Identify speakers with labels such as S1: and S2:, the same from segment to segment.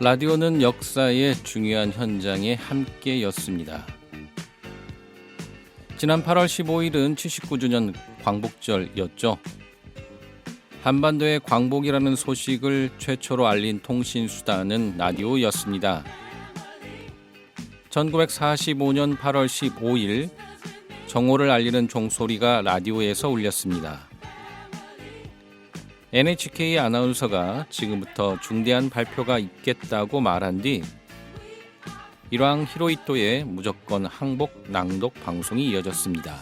S1: 라디오는 역사의 중요한 현장에 함께였습니다. 지난 8월 15일은 79주년 광복절이었죠. 한반도에 광복이라는 소식을 최초로 알린 통신수단은 라디오였습니다. 1945년 8월 15일 정오를 알리는 종소리가 라디오에서 울렸습니다. NHK 아나운서가 지금부터 중대한 발표가 있겠다고 말한 뒤 일왕 히로히토의 무조건 항복 낭독 방송이 이어졌습니다.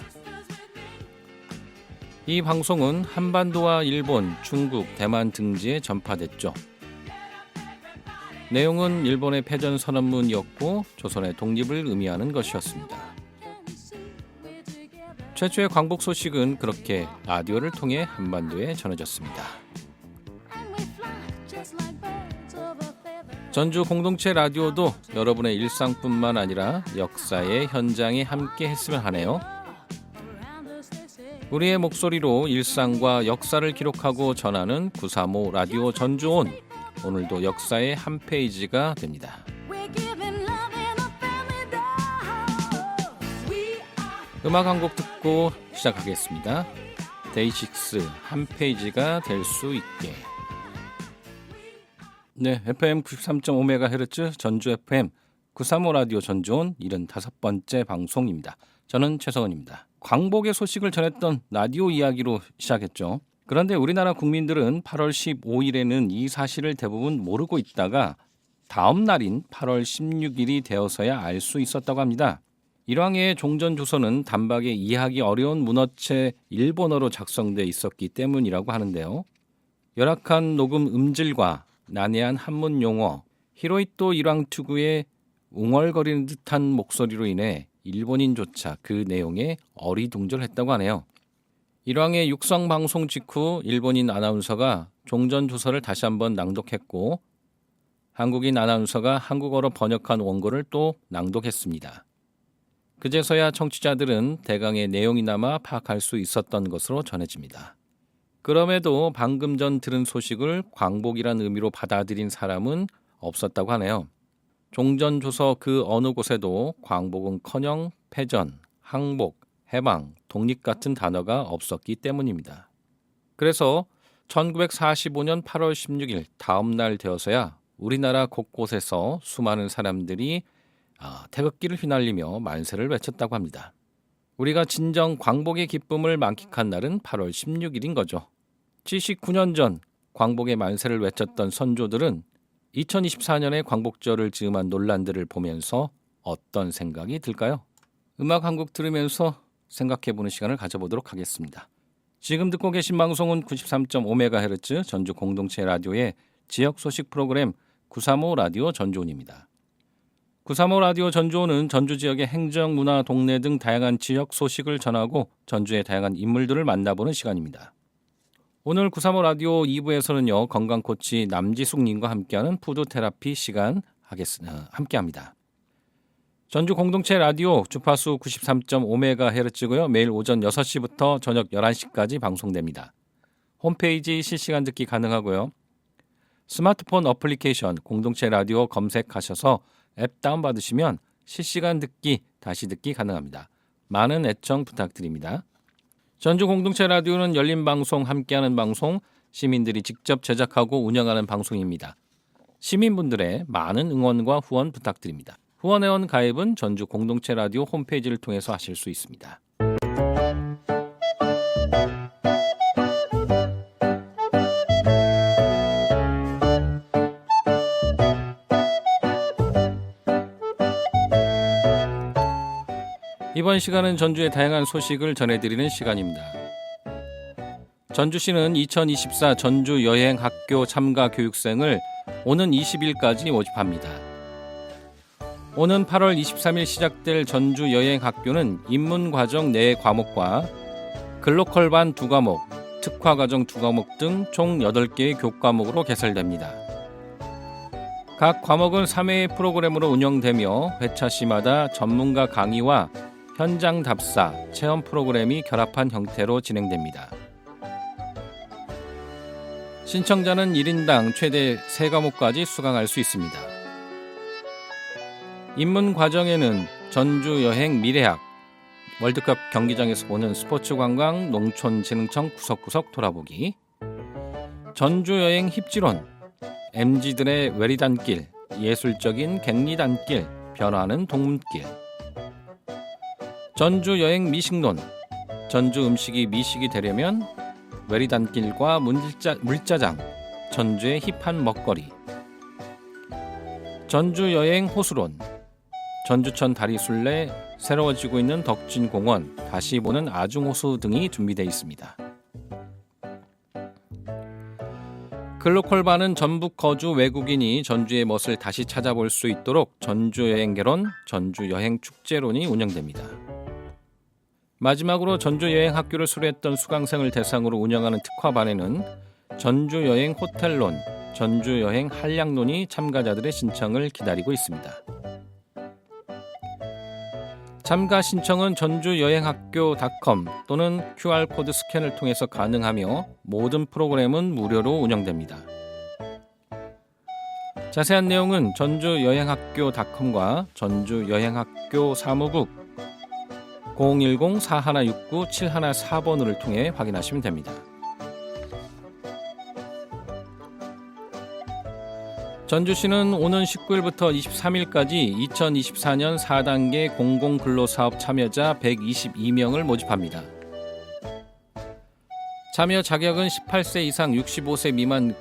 S1: 이 방송은 한반도와 일본, 중국, 대만 등지에 전파됐죠. 내용은 일본의 패전 선언문이었고 조선의 독립을 의미하는 것이었습니다. 최초의 광복 소식은 그렇게 라디오를 통해 한반도에 전해졌습니다. 전주 공동체 라디오도 여러분의 일상뿐만 아니라 역사의 현장에 함께 했으면 하네요. 우리의 목소리로 일상과 역사를 기록하고 전하는 935 라디오 전주온, 오늘도 역사의 한 페이지가 됩니다. 음악 한 곡 듣고 시작하겠습니다. 데이식스 한 페이지가 될 수 있게. 네, FM 93.5MHz 전주 FM 935 라디오 전주온 75번째 방송입니다. 저는 최성원입니다. 광복의 소식을 전했던 라디오 이야기로 시작했죠. 그런데 우리나라 국민들은 8월 15일에는 이 사실을 대부분 모르고 있다가 다음 날인 8월 16일이 되어서야 알 수 있었다고 합니다. 일왕의 종전조서는 단박에 이해하기 어려운 문어체 일본어로 작성돼 있었기 때문이라고 하는데요. 열악한 녹음 음질과 난해한 한문 용어, 히로히토 일왕 투구의 웅얼거리는 듯한 목소리로 인해 일본인조차 그 내용에 어리둥절했다고 하네요. 일왕의 육성 방송 직후 일본인 아나운서가 종전조서를 다시 한번 낭독했고 한국인 아나운서가 한국어로 번역한 원고를 또 낭독했습니다. 그제서야 청취자들은 대강의 내용이나마 파악할 수 있었던 것으로 전해집니다. 그럼에도 방금 전 들은 소식을 광복이란 의미로 받아들인 사람은 없었다고 하네요. 종전조서 그 어느 곳에도 광복은커녕 패전, 항복, 해방, 독립 같은 단어가 없었기 때문입니다. 그래서 1945년 8월 16일 다음 날 되어서야 우리나라 곳곳에서 수많은 사람들이 태극기를 휘날리며 만세를 외쳤다고 합니다. 우리가 진정 광복의 기쁨을 만끽한 날은 8월 16일인 거죠. 79년 전 광복의 만세를 외쳤던 선조들은 2024년에 광복절을 즈음한 논란들을 보면서 어떤 생각이 들까요? 음악 한 곡 들으면서 생각해보는 시간을 가져보도록 하겠습니다. 지금 듣고 계신 방송은 93.5MHz 전주 공동체 라디오의 지역 소식 프로그램 935 라디오 전주온입니다. 935 라디오 전주온은 전주 지역의 행정, 문화, 동네 등 다양한 지역 소식을 전하고 전주의 다양한 인물들을 만나보는 시간입니다. 오늘 935 라디오 2부에서는요. 건강코치 남지숙님과 함께하는 푸드테라피 시간 함께합니다. 전주 공동체 라디오 주파수 93.5MHz고요. 매일 오전 6시부터 저녁 11시까지 방송됩니다. 홈페이지 실시간 듣기 가능하고요. 스마트폰 어플리케이션 공동체 라디오 검색하셔서 앱 다운받으시면 실시간 듣기, 다시 듣기 가능합니다. 많은 애청 부탁드립니다. 전주 공동체 라디오는 열린 방송, 함께하는 방송, 시민들이 직접 제작하고 운영하는 방송입니다. 시민분들의 많은 응원과 후원 부탁드립니다. 후원회원 가입은 전주 공동체 라디오 홈페이지를 통해서 하실 수 있습니다. 이번 시간은 전주의 다양한 소식을 전해드리는 시간입니다. 전주시는 2024 전주 여행학교 참가 교육생을 오는 20일까지 모집합니다. 오는 8월 23일 시작될 전주 여행학교는 입문과정 4과목과 글로컬반 2과목, 특화과정 2과목 등 총 8개의 교과목으로 개설됩니다. 각 과목은 3회의 프로그램으로 운영되며 회차시마다 전문가 강의와 현장 답사, 체험 프로그램이 결합한 형태로 진행됩니다. 신청자는 1인당 최대 3과목까지 수강할 수 있습니다. 입문 과정에는 전주 여행 미래학, 월드컵 경기장에서 보는 스포츠 관광, 농촌진흥청 구석구석 돌아보기, 전주 여행 힙지론, MZ들의 외리단길, 예술적인 갱리단길, 변화하는 동문길, 전주 여행 미식론, 전주 음식이 미식이 되려면 외리단길과 물짜장, 전주의 힙한 먹거리, 전주 여행 호수론, 전주천 다리순례, 새로워지고 있는 덕진공원, 다시 보는 아중호수 등이 준비되어 있습니다. 글로컬반은 전북 거주 외국인이 전주의 멋을 다시 찾아볼 수 있도록 전주여행개론, 전주여행축제론이 운영됩니다. 마지막으로 전주여행학교를 수료했던 수강생을 대상으로 운영하는 특화반에는 전주여행 호텔론, 전주여행 한량론이 참가자들의 신청을 기다리고 있습니다. 참가 신청은 전주여행학교.com 또는 QR코드 스캔을 통해서 가능하며 모든 프로그램은 무료로 운영됩니다. 자세한 내용은 전주여행학교.com과 전주여행학교 사무국 010-4169-7145번을 통해 확인하시면 됩니다. 전주시는 오는 19일부터 23일까지 2024년 4단계 공공근로사업 참여자 122명을 모집합니다. 참여 자격은 18세 이상 65세 미만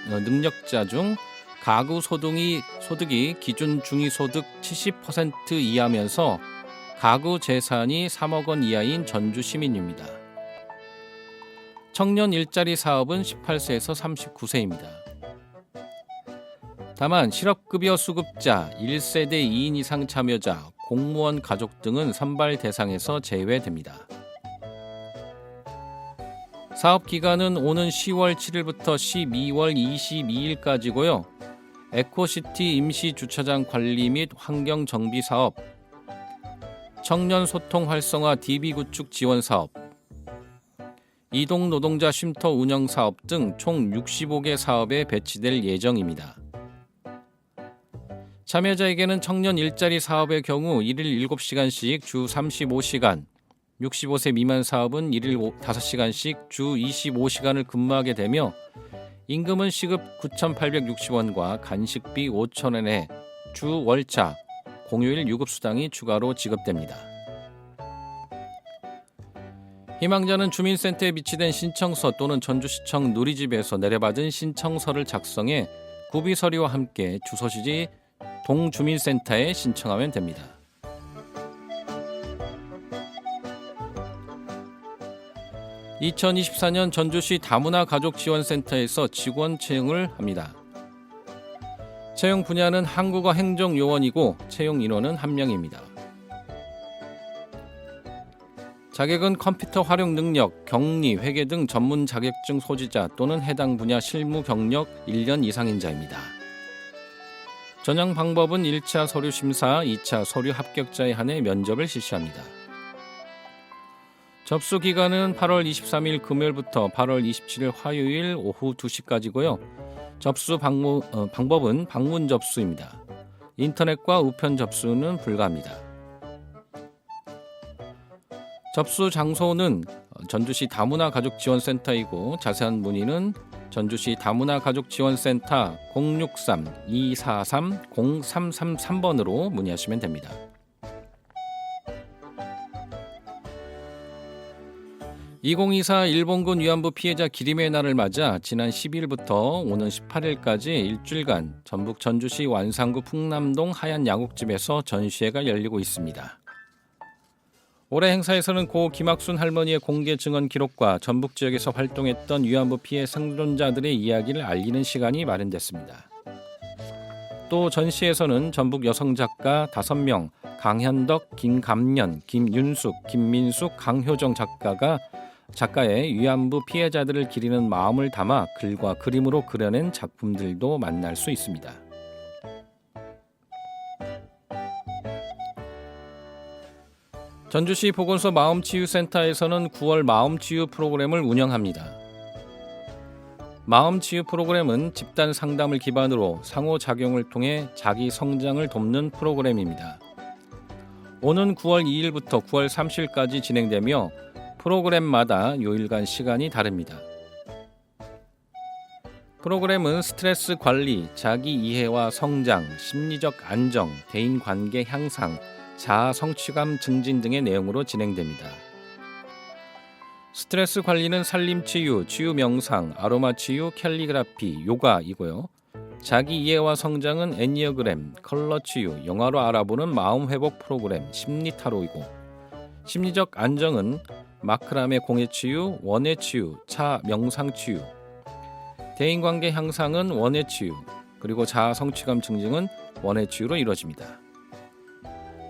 S1: 능력자 중 가구 소득이 기준 중위소득 70% 이하면서 가구 재산이 3억 원 이하인 전주 시민입니다. 청년 일자리 사업은 18세에서 39세입니다. 다만 실업급여 수급자, 1세대 2인 이상 참여자, 공무원 가족 등은 선발 대상에서 제외됩니다. 사업 기간은 오는 10월 7일부터 12월 22일까지고요. 에코시티 임시주차장 관리 및 환경정비 사업, 청년 소통 활성화 DB 구축 지원 사업, 이동 노동자 쉼터 운영 사업 등 총 65개 사업에 배치될 예정입니다. 참여자에게는 청년 일자리 사업의 경우 1일 7시간씩 주 35시간, 65세 미만 사업은 1일 5시간씩 주 25시간을 근무하게 되며 임금은 시급 9,860원과 간식비 5,000원에 주 월차, 공휴일 유급수당이 추가로 지급됩니다. 희망자는 주민센터에 비치된 신청서 또는 전주시청 누리집에서 내려받은 신청서를 작성해 구비서류와 함께 주소지지 동주민센터에 신청하면 됩니다. (2024년) 전주시 다문화 가족지원센터에서 직원 채용을 합니다. 채용 분야는 한국어 행정요원이고 채용 인원은 1명입니다. 자격은 컴퓨터 활용 능력, 격리, 회계 등 전문 자격증 소지자 또는 해당 분야 실무 경력 1년 이상인 자입니다. 전형 방법은 1차 서류 심사, 2차 서류 합격자에 한해 면접을 실시합니다. 접수 기간은 8월 23일 금요일부터 8월 27일 화요일 오후 2시까지고요. 접수 방법은 방문 접수입니다. 인터넷과 우편 접수는 불가합니다. 접수 장소는 전주시 다문화 가족지원센터이고 자세한 문의는 전주시 다문화 가족지원센터 063-243-0333번으로 문의하시면 됩니다. (2024) 일본군 위안부 피해자 기림의 날을 맞아 지난 10일부터 오는 18일까지 일주일간 전북 전주시 완산구 풍남동 하얀 양옥집에서 전시회가 열리고 있습니다. 올해 행사에서는 고 김학순 할머니의 공개 증언 기록과 전북 지역에서 활동했던 위안부 피해 생존자들의 이야기를 알리는 시간이 마련됐습니다. 또 전시에서는 전북 여성 작가 5명, 강현덕, 김감년, 김윤숙, 김민숙, 강효정 작가의 위안부 피해자들을 기리는 마음을 담아 글과 그림으로 그려낸 작품들도 만날 수 있습니다. 전주시 보건소 마음치유센터에서는 9월 마음치유 프로그램을 운영합니다. 마음치유 프로그램은 집단 상담을 기반으로 상호작용을 통해 자기 성장을 돕는 프로그램입니다. 오는 9월 2일부터 9월 30일까지 진행되며 프로그램마다 요일간 시간이 다릅니다. 프로그램은 스트레스 관리, 자기 이해와 성장, 심리적 안정, 대인관계 향상, 자아 성취감 증진 등의 내용으로 진행됩니다. 스트레스 관리는 살림치유, 치유 명상, 아로마 치유, 캘리그라피, 요가이고요. 자기 이해와 성장은 애니어그램, 컬러 치유, 영화로 알아보는 마음 회복 프로그램, 심리 타로이고, 심리적 안정은 마크라메 공예 치유, 원예 치유, 차 명상 치유, 대인관계 향상은 원예 치유, 그리고 자아 성취감 증진은 원예 치유로 이루어집니다.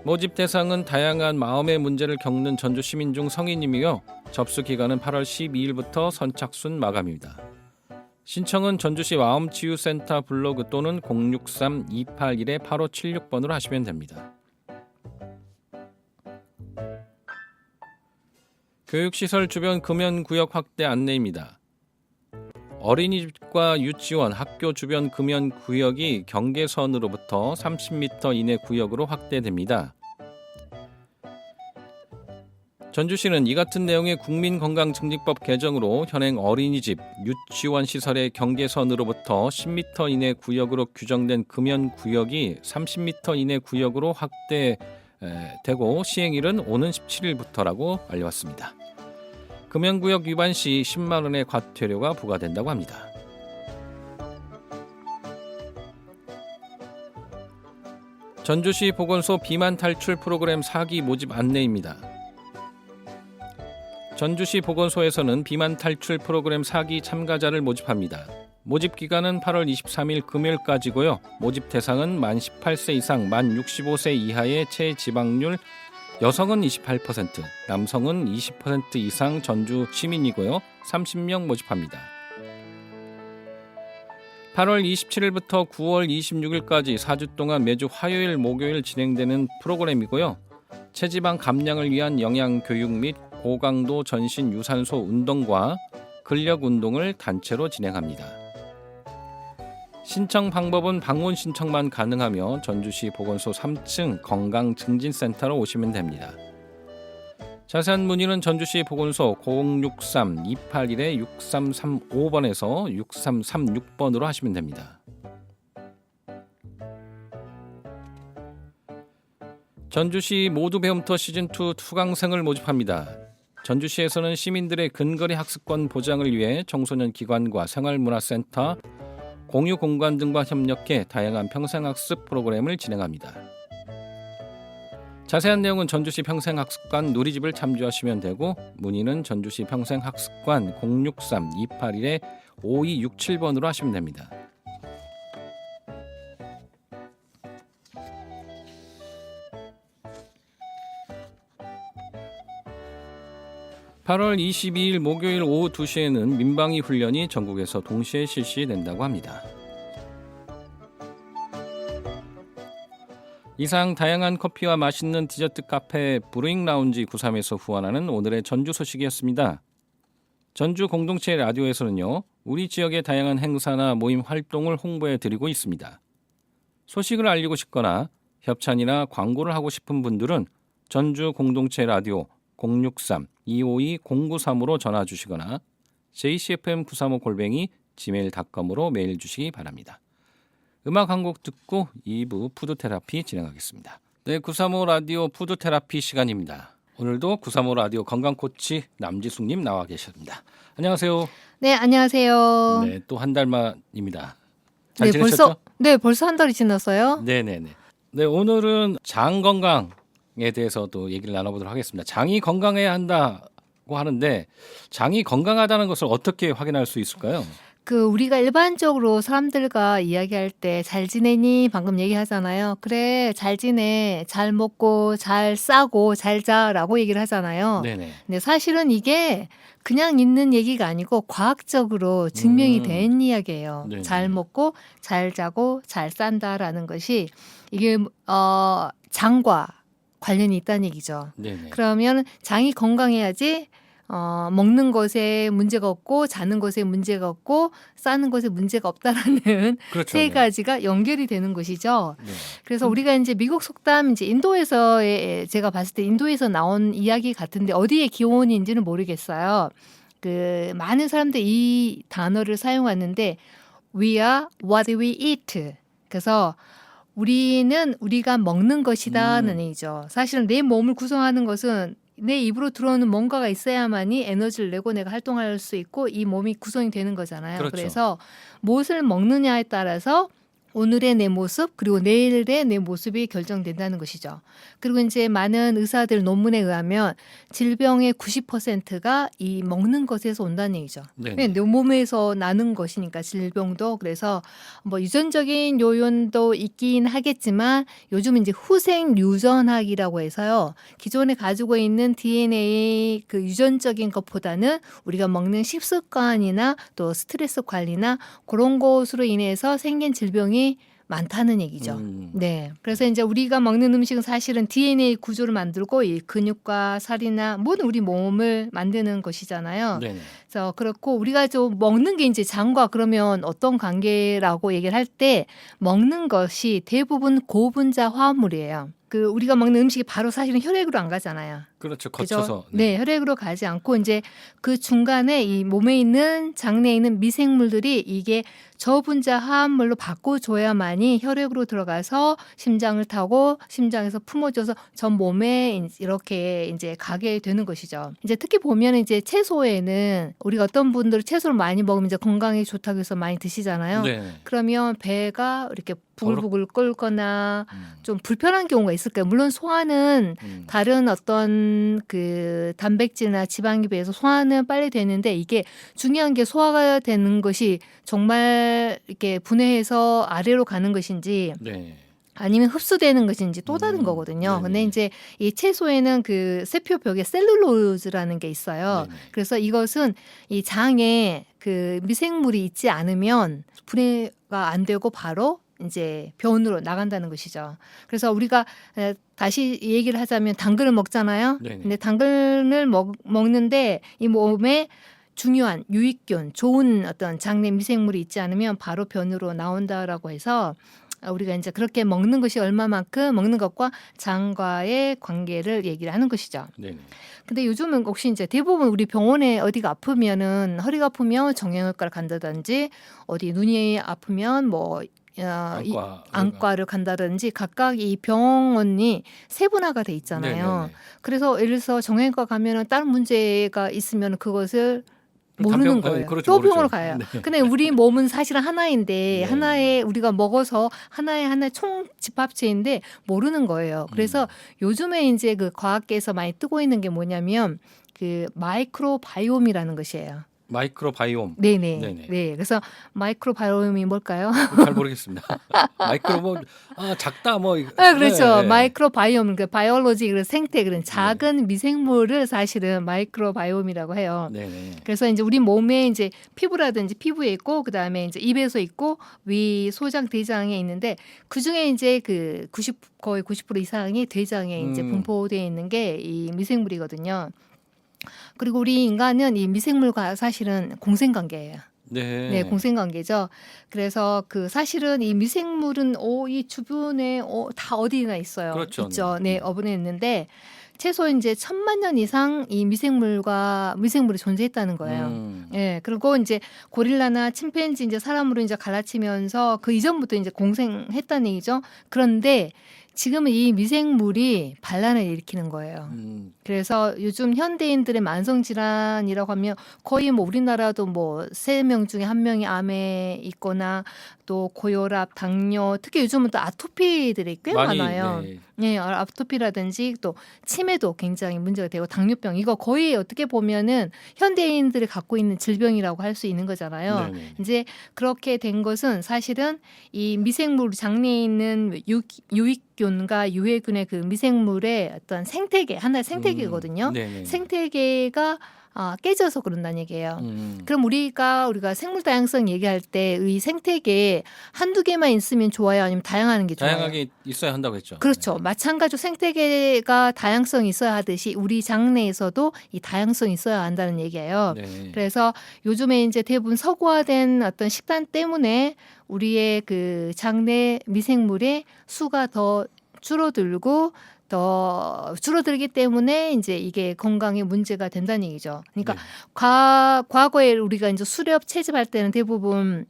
S1: 모집 대상은 다양한 마음의 문제를 겪는 전주 시민 중 성인이며 접수 기간은 8월 12일부터 선착순 마감입니다. 신청은 전주시 마음치유센터 블로그 또는 063-281-8576번으로 하시면 됩니다. 교육시설 주변 금연구역 확대 안내입니다. 어린이집과 유치원, 학교 주변 금연구역이 경계선으로부터 30m 이내 구역으로 확대됩니다. 전주시는 이 같은 내용의 국민건강증진법 개정으로 현행 어린이집, 유치원 시설의 경계선으로부터 10m 이내 구역으로 규정된 금연구역이 30m 이내 구역으로 확대되고 시행일은 오는 17일부터라고 알려왔습니다. 금연구역 위반 시 10만 원의 과태료가 부과된다고 합니다. 전주시 보건소 비만 탈출 프로그램 사기 모집 안내입니다. 전주시 보건소에서는 비만 탈출 프로그램 사기 참가자를 모집합니다. 모집 기간은 8월 23일 금요일까지고요. 모집 대상은 만 18세 이상, 만 65세 이하의 체지방률 여성은 28%, 남성은 20% 이상 전주 시민이고요. 30명 모집합니다. 8월 27일부터 9월 26일까지 4주 동안 매주 화요일, 목요일 진행되는 프로그램이고요. 체지방 감량을 위한 영양교육 및 고강도 전신 유산소 운동과 근력 운동을 단체로 진행합니다. 신청 방법은 방문 신청만 가능하며 전주시 보건소 3층 건강증진센터로 오시면 됩니다. 자세한 문의는 전주시 보건소 063-281-6335번에서 6336번으로 하시면 됩니다. 전주시 모두 배움터 시즌2 투강생을 모집합니다. 전주시에서는 시민들의 근거리 학습권 보장을 위해 청소년 기관과 생활문화센터, 공유공간 등과 협력해 다양한 평생학습 프로그램을 진행합니다. 자세한 내용은 전주시 평생학습관 누리집을 참조하시면 되고 문의는 전주시 평생학습관 063-281-5267번으로 하시면 됩니다. (8월 22일) 목요일 오후 2시에는 민방위 훈련이 전국에서 동시에 실시된다고 합니다. 이상 다양한 커피와 맛있는 디저트 카페 브루잉 라운지 93에서 후원하는 오늘의 전주 소식이었습니다. 전주 공동체 라디오에서는요, 우리 지역의 다양한 행사나 모임 활동을 홍보해 드리고 있습니다. 소식을 알리고 싶거나 협찬이나 광고를 하고 싶은 분들은 전주 공동체 라디오 063-252-0935로 전화 주시거나 jcfm935@gmail.com으로 메일 주시기 바랍니다. 음악 한 곡 듣고 2부 푸드테라피 진행하겠습니다. 네, 935 라디오 푸드테라피 시간입니다. 오늘도 935 라디오 건강코치 남지숙님 나와 계십니다. 안녕하세요.
S2: 네, 안녕하세요.
S1: 네, 또 한 달 만입니다. 잘 지내셨죠?
S2: 벌써 한 달이 지났어요?
S1: 네네네. 네, 오늘은 장 건강에 대해서 또 얘기를 나눠보도록 하겠습니다. 장이 건강해야 한다고 하는데 장이 건강하다는 것을 어떻게 확인할 수 있을까요?
S2: 우리가 일반적으로 사람들과 이야기할 때 잘 지내니? 방금 얘기하잖아요. 그래, 잘 지내, 잘 먹고, 잘 싸고, 잘 자라고 얘기를 하잖아요.
S1: 네네.
S2: 근데 사실은 이게 그냥 있는 얘기가 아니고 과학적으로 증명이 된 이야기예요.
S1: 네네.
S2: 잘 먹고, 잘 자고, 잘 산다라는 것이 이게 장과 관련이 있다는 얘기죠.
S1: 네네.
S2: 그러면 장이 건강해야지 먹는 것에 문제가 없고 자는 것에 문제가 없고 싸는 것에 문제가 없다라는
S1: 그렇죠.
S2: 세
S1: 네.
S2: 가지가 연결이 되는 것이죠.
S1: 네.
S2: 그래서 우리가 이제 미국 속담 이제 인도에서의 제가 봤을 때 인도에서 나온 이야기 같은데 어디의 기원인지는 모르겠어요. 그 많은 사람들이 이 단어를 사용하는데 We are what we eat. 그래서 우리는 우리가 먹는 것이다는 얘기죠. 사실은 내 몸을 구성하는 것은 내 입으로 들어오는 뭔가가 있어야만이 에너지를 내고 내가 활동할 수 있고 이 몸이 구성이 되는 거잖아요.
S1: 그렇죠.
S2: 그래서 무엇을 먹느냐에 따라서 오늘의 내 모습 그리고 내일의 내 모습이 결정된다는 것이죠. 그리고 이제 많은 의사들 논문에 의하면 질병의 90%가 이 먹는 것에서 온다는 얘기죠.
S1: 네네.
S2: 내 몸에서 나는 것이니까 질병도. 그래서 뭐 유전적인 요인도 있긴 하겠지만 요즘은 이제 후생 유전학이라고 해서요. 기존에 가지고 있는 DNA 그 유전적인 것보다는 우리가 먹는 식습관이나 또 스트레스 관리나 그런 것으로 인해서 생긴 질병이 많다는 얘기죠. 네. 그래서 이제 우리가 먹는 음식은 사실은 DNA 구조를 만들고 이 근육과 살이나 모든 우리 몸을 만드는 것이잖아요.
S1: 네네.
S2: 그래서 그렇고 우리가 좀 먹는 게 이제 장과 그러면 어떤 관계라고 얘기를 할 때 먹는 것이 대부분 고분자 화합물이에요. 그 우리가 먹는 음식이 바로 사실은 혈액으로 안 가잖아요.
S1: 그렇죠.
S2: 그죠?
S1: 거쳐서.
S2: 네, 혈액으로 가지 않고 이제 그 중간에 이 몸에 있는 장내에 있는 미생물들이 이게 저분자 화합물로 바꿔줘야만이 혈액으로 들어가서 심장을 타고 심장에서 품어져서 전 몸에 이렇게 이제 가게 되는 것이죠. 이제 특히 보면 이제 채소에는 우리가 어떤 분들은 채소를 많이 먹으면 이제 건강에 좋다고 해서 많이 드시잖아요.
S1: 네.
S2: 그러면 배가 이렇게 부글부글 끓거나
S1: 음.
S2: 좀 불편한 경우가 있을 거예요. 물론 소화는 다른 어떤 그 단백질이나 지방에 비해서 소화는 빨리 되는데 이게 중요한 게 소화가 되는 것이 정말 이렇게 분해해서 아래로 가는 것인지
S1: 네.
S2: 아니면 흡수되는 것인지 또 다른 거거든요.
S1: 네네.
S2: 근데 이제 이 채소에는 그 세포벽에 셀룰로즈라는 게 있어요.
S1: 네네.
S2: 그래서 이것은 이 장에 그 미생물이 있지 않으면 분해가 안 되고 바로 이제 변으로 나간다는 것이죠. 그래서 우리가 다시 얘기를 하자면 당근을 먹잖아요.
S1: 네네.
S2: 근데 당근을 먹는데 이 몸에 중요한 유익균, 좋은 어떤 장내 미생물이 있지 않으면 바로 변으로 나온다라고 해서 우리가 이제 그렇게 먹는 것이 얼마만큼 먹는 것과 장과의 관계를 얘기를 하는 것이죠.
S1: 네네.
S2: 근데 요즘은 혹시 이제 대부분 우리 병원에 어디가 아프면은 허리가 아프면 정형외과를 간다든지 어디 눈이 아프면 뭐 안과를 간다든지 각각 이 병원이 세분화가 돼 있잖아요.
S1: 네네네.
S2: 그래서 예를 들어서 정형외과 가면은 다른 문제가 있으면 그것을 모르는 거예요.
S1: 그렇죠,
S2: 또
S1: 모르죠.
S2: 병원으로 가요.
S1: 네.
S2: 근데 우리 몸은 사실은 하나인데
S1: 네.
S2: 하나에 우리가 먹어서 하나의 총 집합체인데 모르는 거예요. 그래서 요즘에 이제 그 과학계에서 많이 뜨고 있는 게 뭐냐면 그 마이크로바이옴이라는 것이에요.
S1: 마이크로바이옴.
S2: 네네.
S1: 네네.
S2: 네. 그래서 마이크로바이옴이 뭘까요?
S1: 잘 모르겠습니다. 마이크로 뭐 작다 뭐.
S2: 아, 그렇죠.
S1: 네.
S2: 마이크로바이옴, 그러니까 바이올로지, 그런 생태, 그런 작은 미생물을 사실은 마이크로바이옴이라고 해요.
S1: 네네.
S2: 그래서 이제 우리 몸에 이제 피부라든지 피부에 있고, 그 다음에 이제 입에서 있고, 위 소장, 대장에 있는데, 그 중에 이제 그 거의 90% 이상이 대장에 이제 분포되어 있는 게 이 미생물이거든요. 그리고 우리 인간은 이 미생물과 사실은 공생관계예요.
S1: 네.
S2: 네, 공생관계죠. 그래서 그 사실은 이 미생물은 이 주변에 다 어디나 있어요.
S1: 그렇죠.
S2: 있죠. 네, 어분에 있는데 최소 이제 1000만 년 이상 이 미생물이 존재했다는 거예요. 예, 그리고 이제 고릴라나 침팬지 이제 사람으로 이제 갈라치면서 그 이전부터 이제 공생했다는 얘기죠. 그런데 지금은 이 미생물이 반란을 일으키는 거예요. 그래서 요즘 현대인들의 만성질환이라고 하면 거의 뭐 우리나라도 뭐 3명 중에 1명이 암에 있거나 또 고혈압, 당뇨, 특히 요즘은 또 아토피들이 꽤 많아요. 네, 아토피라든지 또 치매도 굉장히 문제가 되고 당뇨병 이거 거의 어떻게 보면은 현대인들이 갖고 있는 질병이라고 할 수 있는 거잖아요.
S1: 네네.
S2: 이제 그렇게 된 것은 사실은 이 미생물 장내에 있는 유익균과 유해균의 그 미생물의 어떤 생태계 하나의 생태계거든요.
S1: 네네.
S2: 생태계가 깨져서 그런다는 얘기예요. 그럼 우리가 생물 다양성 얘기할 때의 생태계에 한두 개만 있으면 좋아요? 아니면 다양한 게 좋아요?
S1: 다양하게 있어야 한다고 했죠.
S2: 그렇죠.
S1: 네.
S2: 마찬가지로 생태계가 다양성이 있어야 하듯이 우리 장내에서도 이 다양성이 있어야 한다는 얘기예요.
S1: 네.
S2: 그래서 요즘에 이제 대부분 서구화된 어떤 식단 때문에 우리의 그 장내 미생물의 수가 더 줄어들고 더 줄어들기 때문에 이제 이게 건강에 문제가 된다는 얘기죠. 그러니까
S1: 네.
S2: 과거에 우리가 이제 수렵 채집할 때는 대부분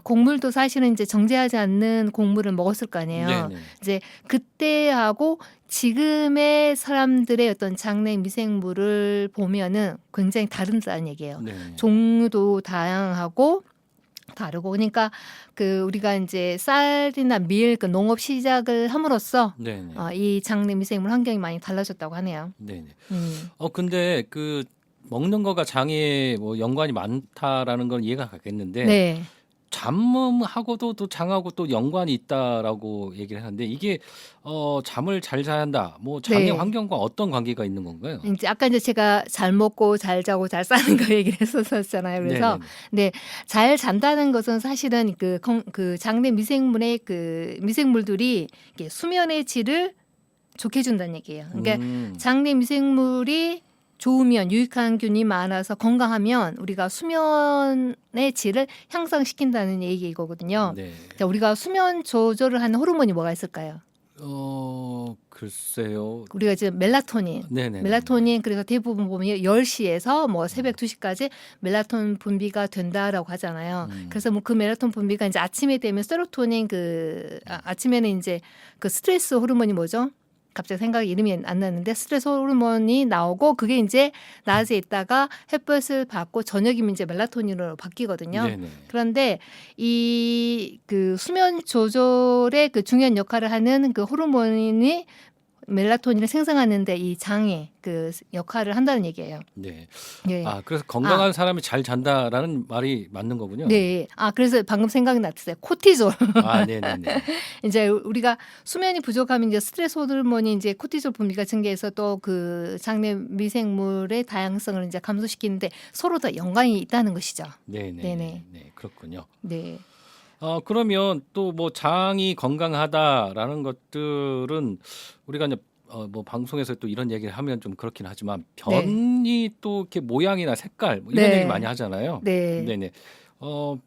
S2: 곡물도 사실은 이제 정제하지 않는 곡물을 먹었을 거 아니에요.
S1: 네, 네.
S2: 이제 그때하고 지금의 사람들의 어떤 장내 미생물을 보면은 굉장히 다르다는 얘기예요.
S1: 네.
S2: 종류도 다양하고 다르고 그러니까 그 우리가 이제 쌀이나 밀 그 농업 시작을 함으로써
S1: 네, 네.
S2: 이 장내 미생물 환경이 많이 달라졌다고 하네요.
S1: 네, 네.
S2: 음.
S1: 근데 그 먹는 거가 장에 뭐 연관이 많다라는 건 이해가 가겠는데
S2: 네.
S1: 잠하고도 또 장하고 또 연관이 있다라고 얘기를 하는데 이게 잠을 잘 자야 한다. 뭐 장의
S2: 네.
S1: 환경과 어떤 관계가 있는 건가요?
S2: 이제 아까 이제 제가 잘 먹고 잘 자고 잘 사는 거 얘기를 했었잖아요. 그래서
S1: 네네네.
S2: 잘 잔다는 것은 사실은 그 장내 미생물의 그 미생물들이 이게 수면의 질을 좋게 해준다는 얘기예요. 그러니까 장내 미생물이 좋으면 유익한 균이 많아서 건강하면 우리가 수면의 질을 향상시킨다는 얘기거든요.
S1: 네.
S2: 자, 우리가 수면 조절을 하는 호르몬이 뭐가 있을까요?
S1: 글쎄요.
S2: 우리가 이제 멜라토닌.
S1: 네네.
S2: 멜라토닌 그래서 대부분 보면 10시에서 뭐 새벽 2시까지 멜라토닌 분비가 된다라고 하잖아요. 그래서 뭐 그 멜라토닌 분비가 이제 아침에 되면 세로토닌 아침에는 이제 그 스트레스 호르몬이 뭐죠? 갑자기 생각이 이름이 안 나는데 스트레스 호르몬이 나오고 그게 이제 낮에 있다가 햇볕을 받고 저녁이면 이제 멜라토닌으로 바뀌거든요.
S1: 네네.
S2: 그런데 이 그 수면 조절에 그 중요한 역할을 하는 그 호르몬이 멜라토닌을 생성하는데 이 장에 그 역할을 한다는 얘기예요.
S1: 네.
S2: 네.
S1: 그래서 건강한 사람이 잘 잔다라는 말이 맞는 거군요.
S2: 네. 그래서 방금 생각이 났어요. 코티졸.
S1: 네네네.
S2: 이제 우리가 수면이 부족하면 이제 스트레스 호르몬이 이제 코티졸 분비가 증가해서 또 그 장내 미생물의 다양성을 이제 감소시키는데 서로 다 연관이 있다는 것이죠.
S1: 네네.
S2: 네네.
S1: 네, 그렇군요.
S2: 네.
S1: 그러면 또 뭐 장이 건강하다라는 것들은 우리가 이제 뭐 방송에서 또 이런 얘기를 하면 좀 그렇긴 하지만 변이 또 이렇게 모양이나 색깔 뭐 이런
S2: 네.
S1: 얘기 많이 하잖아요.
S2: 네.
S1: 네네.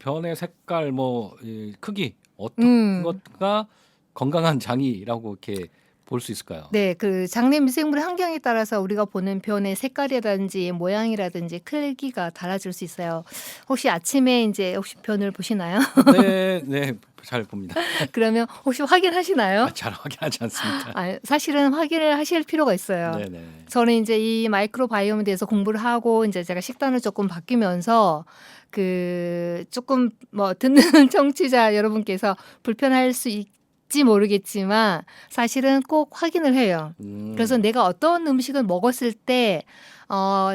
S1: 변의 색깔 뭐 크기 어떤 것가 건강한 장이라고 이렇게 볼 수 있을까요?
S2: 네, 그 장내 미생물의 환경에 따라서 우리가 보는 변의 색깔이라든지 모양이라든지 크기가 달라질 수 있어요. 혹시 아침에 이제 혹시 변을 보시나요?
S1: 네, 네, 잘 봅니다.
S2: 그러면 혹시 확인하시나요?
S1: 잘 확인하지 않습니다.
S2: 사실은 확인을 하실 필요가 있어요.
S1: 네네.
S2: 저는 이제 이 마이크로바이옴에 대해서 공부를 하고 이제 제가 식단을 조금 바뀌면서 그 조금 뭐 듣는 청취자 여러분께서 불편할 수 있지 모르겠지만 사실은 꼭 확인을 해요. 그래서 내가 어떤 음식을 먹었을 때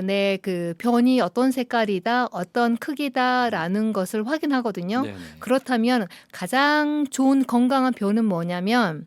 S2: 내 그 변이 어떤 색깔이다, 어떤 크기다라는 것을 확인하거든요.
S1: 네네.
S2: 그렇다면 가장 좋은 건강한 변은 뭐냐면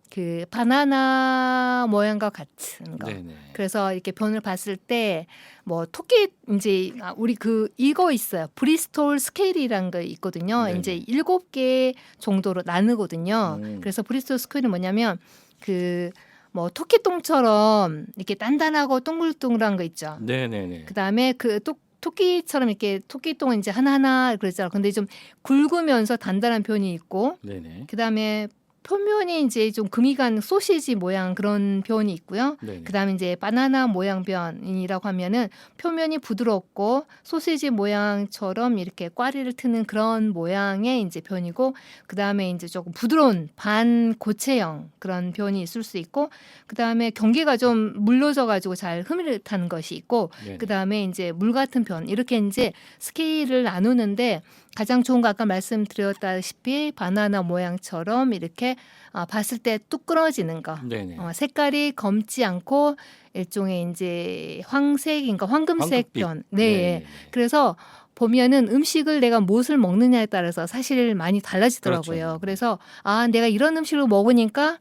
S2: 그 바나나 모양과 같은 거.
S1: 네네.
S2: 그래서 이렇게 변을 봤을 때 뭐 토끼 이제 우리 이거 있어요. 브리스톨 스케일이란 거 있거든요.
S1: 네네.
S2: 이제 7개 정도로 나누거든요. 그래서 브리스톨 스케일이 뭐냐면 그 뭐 토끼똥처럼 이렇게 단단하고 동글동글한 거 있죠.
S1: 네네네.
S2: 그다음에 그 토끼처럼 이렇게 토끼똥은 이제 하나하나 그러잖아요. 근데 좀 굵으면서 단단한 편이 있고
S1: 네네.
S2: 그다음에 표면이 이제 좀 금이 간 소시지 모양 그런 변이 있고요.
S1: 네네.
S2: 그다음에 이제 바나나 모양 변이라고 하면은 표면이 부드럽고 소시지 모양처럼 이렇게 꽈리를 트는 그런 모양의 이제 변이고 그다음에 이제 조금 부드러운 반고체형 그런 변이 있을 수 있고 그다음에 경계가 좀 물러져 가지고 잘 흐릿한 것이 있고
S1: 네네.
S2: 그다음에 이제 물 같은 변 이렇게 이제 스케일을 나누는데 가장 좋은 거 아까 말씀드렸다시피 바나나 모양처럼 이렇게 봤을 때 뚝 끊어지는 거.
S1: 네네.
S2: 색깔이 검지 않고 일종의 이제 황색인가 황금색
S1: 황금빛.
S2: 변. 네.
S1: 네네네.
S2: 그래서 보면은 음식을 내가 무엇을 먹느냐에 따라서 사실 많이 달라지더라고요.
S1: 그렇죠.
S2: 그래서 내가 이런 음식을 먹으니까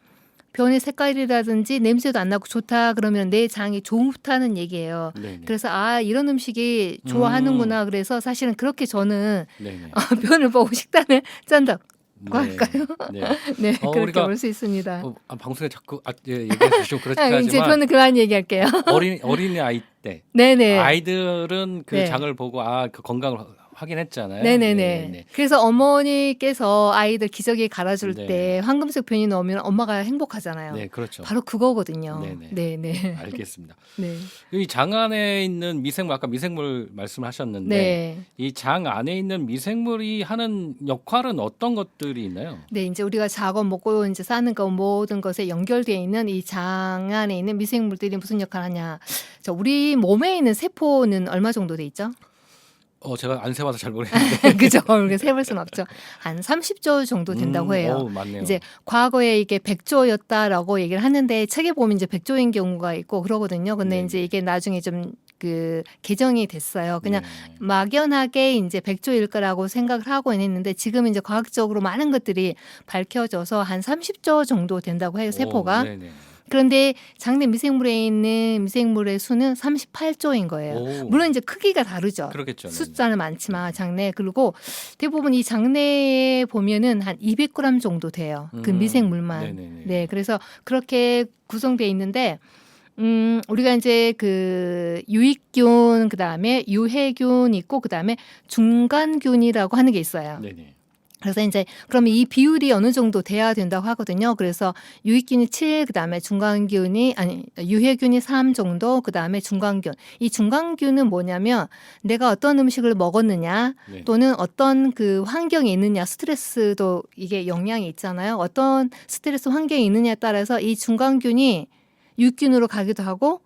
S2: 변의 색깔이라든지 냄새도 안 나고 좋다 그러면 내 장이 좋다는 얘기예요.
S1: 네네.
S2: 그래서 이런 음식이 좋아하는구나. 그래서 사실은 그렇게 저는
S1: 네네.
S2: 변을 보고 식단을 짠다고
S1: 네.
S2: 할까요?
S1: 네.
S2: 네, 그렇게
S1: 우리가
S2: 볼 수 있습니다.
S1: 방송에 자꾸 얘기해 주시면 그렇긴
S2: 이제
S1: 하지만
S2: 저는 그만 얘기할게요.
S1: 어린이 아이 때
S2: 네네.
S1: 아이들은 그
S2: 네.
S1: 장을 보고 그 건강을 확인했잖아요.
S2: 네네네. 그래서 어머니께서 아이들 기저귀 갈아줄
S1: 네.
S2: 때 황금색 변이 넣으면 엄마가 행복하잖아요.
S1: 네, 그렇죠.
S2: 바로 그거거든요.
S1: 네네.
S2: 네네.
S1: 알겠습니다.
S2: 네.
S1: 이 장 안에 있는 미생물 아까 미생물 말씀하셨는데
S2: 네.
S1: 이 장 안에 있는 미생물이 하는 역할은 어떤 것들이 있나요?
S2: 네, 이제 우리가 작업 먹고 이제 사는 거 모든 것에 연결되어 있는 이 장 안에 있는 미생물들이 무슨 역할을 하냐. 우리 몸에 있는 세포는 얼마 정도 돼 있죠?
S1: 제가 안 세봐서 잘 모르겠는데.
S2: 그죠? 그렇게 세볼 수는 없죠. 한 30조 정도 된다고 해요.
S1: 맞네요.
S2: 이제 과거에 이게 100조였다라고 얘기를 하는데 책에 보면 이제 100조인 경우가 있고 그러거든요. 근데
S1: 네네.
S2: 이제 이게 나중에 좀 개정이 됐어요. 그냥
S1: 네.
S2: 막연하게 이제 100조일 거라고 생각을 하고 있는데 지금 이제 과학적으로 많은 것들이 밝혀져서 한 30조 정도 된다고 해요. 세포가.
S1: 네네.
S2: 그런데 장내 미생물에 있는 미생물의 수는 38조인 거예요. 물론 이제 크기가 다르죠.
S1: 그렇겠죠.
S2: 숫자는 많지만 장내 그리고 대부분 이 장내에 보면은 한 200g 정도 돼요. 그 미생물만.
S1: 네네네.
S2: 네, 그래서 그렇게 구성되어 있는데 우리가 이제 그 유익균 그다음에 유해균 있고 그다음에 중간균이라고 하는 게 있어요.
S1: 네네.
S2: 그래서 이제 그러면 이 비율이 어느 정도 돼야 된다고 하거든요. 그래서 유익균이 7, 그다음에 유해균이 3 정도, 그다음에 중간균. 이 중간균은 뭐냐면 내가 어떤 음식을 먹었느냐
S1: 네.
S2: 또는 어떤 그 환경에 있느냐, 스트레스도 이게 영향이 있잖아요. 어떤 스트레스 환경에 있느냐에 따라서 이 중간균이 유익균으로 가기도 하고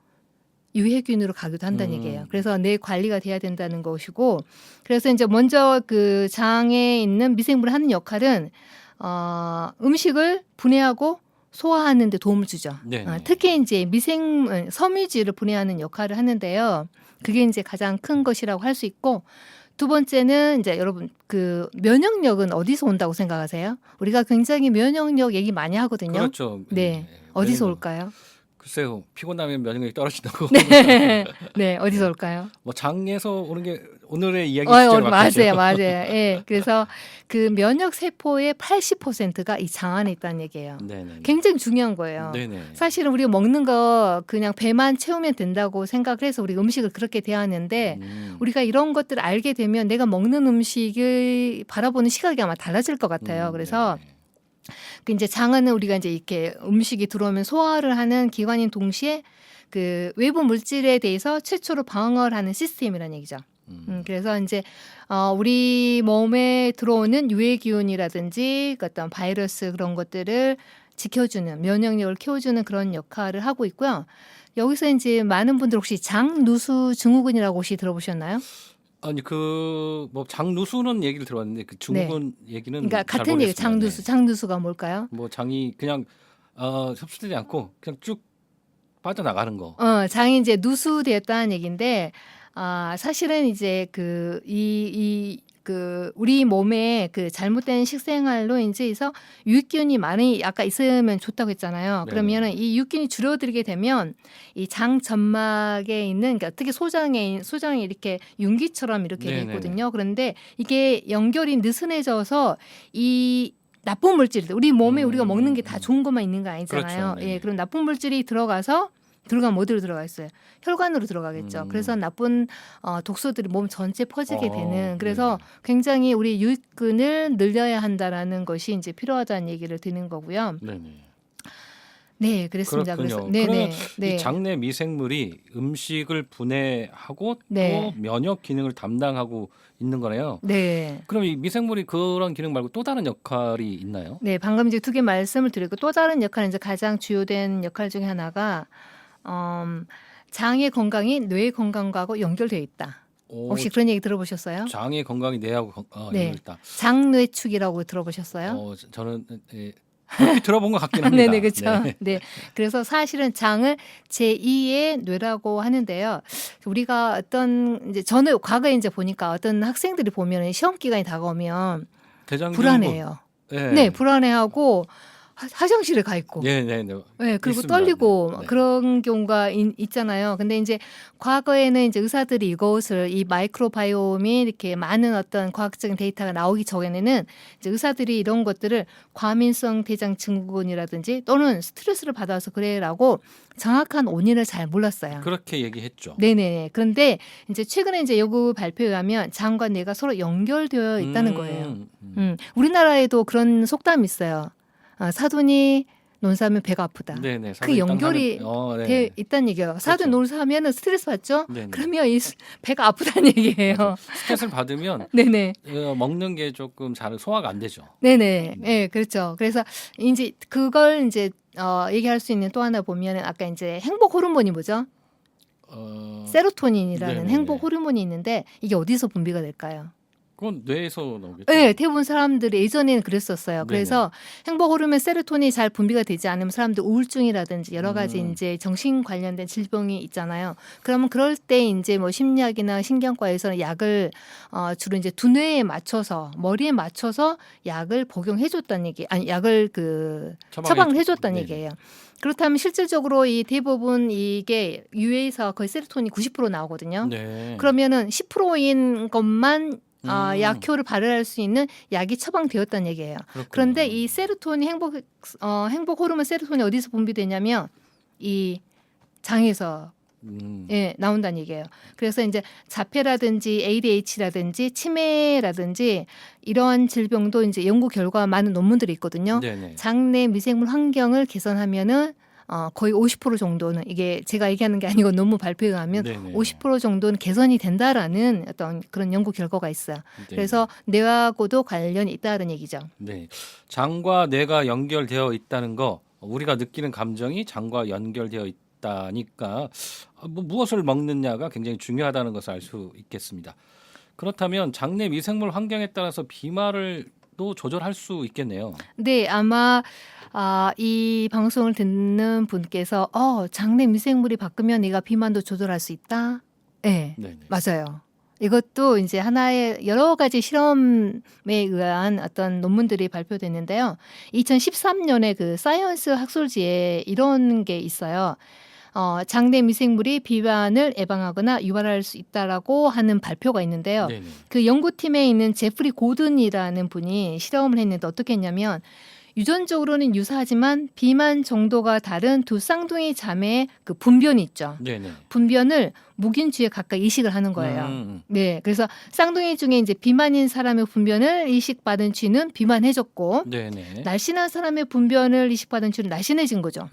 S2: 유해균으로 가기도 한다는 얘기예요. 그래서 내 관리가 돼야 된다는 것이고, 그래서 이제 먼저 그 장에 있는 미생물이 하는 역할은 음식을 분해하고 소화하는 데 도움을 주죠. 특히 이제 섬유질을 분해하는 역할을 하는데요. 그게 이제 가장 큰 것이라고 할 수 있고, 두 번째는 이제 여러분 그 면역력은 어디서 온다고 생각하세요? 우리가 굉장히 면역력 얘기 많이 하거든요.
S1: 그렇죠.
S2: 네. 어디서 올까요?
S1: 글쎄요. 피곤하면 면역력이 떨어진다고.
S2: 네. 네, 어디서 올까요?
S1: 뭐 장에서 오는 게 오늘의 이야기 주제로
S2: 맞아요, 맞아요. 예, 그래서 그 면역 세포의 80%가 이 장 안에 있다는 얘기예요.
S1: 네네.
S2: 굉장히 중요한 거예요.
S1: 네네.
S2: 사실은 우리가 먹는 거 그냥 배만 채우면 된다고 생각을 해서 우리가 음식을 그렇게 대하는데 우리가 이런 것들을 알게 되면 내가 먹는 음식을 바라보는 시각이 아마 달라질 것 같아요. 그래서
S1: 네네.
S2: 그 이제 장은 우리가 이제 이렇게 음식이 들어오면 소화를 하는 기관인 동시에 그 외부 물질에 대해서 최초로 방어를 하는 시스템이라는 얘기죠. 그래서 이제 우리 몸에 들어오는 유해균이라든지 어떤 바이러스 그런 것들을 지켜주는 면역력을 키워주는 그런 역할을 하고 있고요. 여기서 이제 많은 분들 혹시 장누수 증후군이라고 혹시 들어보셨나요?
S1: 아니 뭐 장누수는 얘기를 들어봤는데 그 증후군 얘기는
S2: 그러니까
S1: 잘
S2: 같은 얘기
S1: 모르겠습니다.
S2: 장누수가 뭘까요?
S1: 뭐 장이 그냥 흡수되지 않고 그냥 쭉 빠져나가는 거.
S2: 장이 이제 누수되었다는 얘기인데 사실은 이제 우리 몸에 그 잘못된 식생활로 인해서 유익균이 많이 아까 있으면 좋다고 했잖아요.
S1: 네네.
S2: 그러면은 이 유익균이 줄어들게 되면 이 장 점막에 있는 그러니까 특히 소장이 이렇게 윤기처럼 이렇게 돼
S1: 네네네.
S2: 있거든요. 그런데 이게 연결이 느슨해져서 이 나쁜 물질들 우리 몸에 우리가 먹는 게 다 좋은 것만 있는 거 아니잖아요.
S1: 그렇죠.
S2: 예, 그럼 나쁜 물질이 들어가면 어디로 들어가 있어요? 혈관으로 들어가겠죠. 그래서 나쁜 독소들이 몸 전체에 퍼지게 되는. 그래서 굉장히 우리 유익균을 늘려야 한다라는 것이 이제 필요하다는 얘기를 드리는 거고요.
S1: 네네.
S2: 네, 그렇습니다.
S1: 그렇군요.
S2: 그래서
S1: 그러면
S2: 네.
S1: 이 장내 미생물이 음식을 분해하고
S2: 네.
S1: 또 면역 기능을 담당하고 있는 거네요.
S2: 네.
S1: 그럼 이 미생물이 그런 기능 말고 또 다른 역할이 있나요?
S2: 네, 방금 이제 2개 말씀을 드리고 또 다른 역할은 이제 가장 주요된 역할 중에 하나가 장의 건강이 뇌 건강과도 연결되어 있다. 혹시 그런 얘기 들어보셨어요?
S1: 장의 건강이 뇌하고
S2: 네.
S1: 연결있다.
S2: 장뇌축이라고 들어보셨어요?
S1: 저는 그렇게 들어본 것 같긴 합니다.
S2: 네네, 그렇죠. 네. 그래서 사실은 장을 제2의 뇌라고 하는데요. 우리가 이제 저는 과거에 이제 보니까 어떤 학생들이 보면 시험 기간이 다가오면
S1: 대장균
S2: 불안해요.
S1: 네.
S2: 네, 불안해하고 화장실에 가 있고.
S1: 네네네.
S2: 네, 그리고
S1: 있습니다.
S2: 떨리고
S1: 네.
S2: 그런 경우가 있잖아요. 근데 이제 과거에는 이제 의사들이 이것을 이 마이크로바이옴이 이렇게 많은 어떤 과학적인 데이터가 나오기 전에는 이제 의사들이 이런 것들을 과민성 대장 증후군이라든지 또는 스트레스를 받아서 그래라고 정확한 원인을 잘 몰랐어요.
S1: 그렇게 얘기했죠.
S2: 네네. 그런데 이제 최근에 이제 연구 발표에 의하면 장과 뇌가 서로 연결되어 있다는 거예요. 우리나라에도 그런 속담이 있어요. 사돈이 논사하면 배가 아프다.
S1: 네네.
S2: 그 연결이
S1: 네.
S2: 돼 있다는 얘기예요. 사돈
S1: 그렇죠.
S2: 논사하면 스트레스 받죠?
S1: 네네.
S2: 그러면 이 배가 아프다는 얘기예요.
S1: 맞아요. 스트레스를 받으면
S2: 네네.
S1: 먹는 게 조금 잘 소화가 안 되죠.
S2: 네네. 네, 그렇죠. 그래서 이제 그걸 이제 얘기할 수 있는 또 하나 보면은 아까 이제 행복 호르몬이 뭐죠? 세로토닌이라는
S1: 네네네.
S2: 행복 호르몬이 있는데 이게 어디서 분비가 될까요?
S1: 그건 뇌에서 나오겠죠.
S2: 네, 대부분 사람들이 예전에는 그랬었어요.
S1: 네네.
S2: 그래서 행복 호르몬 세로토닌이 잘 분비가 되지 않으면 사람들 우울증이라든지 여러 가지 이제 정신 관련된 질병이 있잖아요. 그러면 그럴 때 이제 뭐 심리학이나 신경과에서는 약을 주로 이제 두뇌에 맞춰서 머리에 맞춰서 약을 복용해줬다는 얘기, 아니 약을 처방을 해줬다는
S1: 네네.
S2: 얘기예요. 그렇다면 실질적으로 이 대부분 이게 유해에서 거의 세로토닌이 90% 나오거든요.
S1: 네.
S2: 그러면은 10%인 것만 약효를 발휘할 수 있는 약이 처방되었다는 얘기예요.
S1: 그렇군요.
S2: 그런데 이 세로토닌 행복 호르몬 세로토닌이 어디서 분비되냐면 이 장에서 나온다는 얘기예요. 그래서 이제 자폐라든지 ADHD라든지 치매라든지 이러한 질병도 이제 연구 결과 많은 논문들이 있거든요.
S1: 네네.
S2: 장내 미생물 환경을 개선하면은 거의 50% 정도는 이게 제가 얘기하는 게 아니고 논문 발표에 의하면
S1: 네네.
S2: 50% 정도는 개선이 된다라는 어떤 그런 연구 결과가 있어요.
S1: 네.
S2: 그래서 뇌하고도 관련이 있다는 얘기죠.
S1: 네. 장과 뇌가 연결되어 있다는 거 우리가 느끼는 감정이 장과 연결되어 있다니까 무엇을 먹느냐가 굉장히 중요하다는 것을 알 수 있겠습니다. 그렇다면 장내 미생물 환경에 따라서 비만을 또 조절할 수 있겠네요.
S2: 네, 아마 이 방송을 듣는 분께서 장내 미생물이 바뀌면 내가 비만도 조절할 수 있다. 네,
S1: 네네.
S2: 맞아요. 이것도 이제 하나의 여러 가지 실험에 의한 어떤 논문들이 발표됐는데요. 2013년에 그 사이언스 학술지에 이런 게 있어요. 장내 미생물이 비만을 예방하거나 유발할 수 있다라고 하는 발표가 있는데요.
S1: 네네.
S2: 그 연구팀에 있는 제프리 고든이라는 분이 실험을 했는데 어떻게 했냐면 유전적으로는 유사하지만 비만 정도가 다른 두 쌍둥이 자매의 그 분변이 있죠.
S1: 네네.
S2: 분변을 묵인쥐에 가까이 이식을 하는 거예요. 네, 그래서 쌍둥이 중에 이제 비만인 사람의 분변을 이식받은 쥐는 비만해졌고,
S1: 네네.
S2: 날씬한 사람의 분변을 이식받은 쥐는 날씬해진 거죠.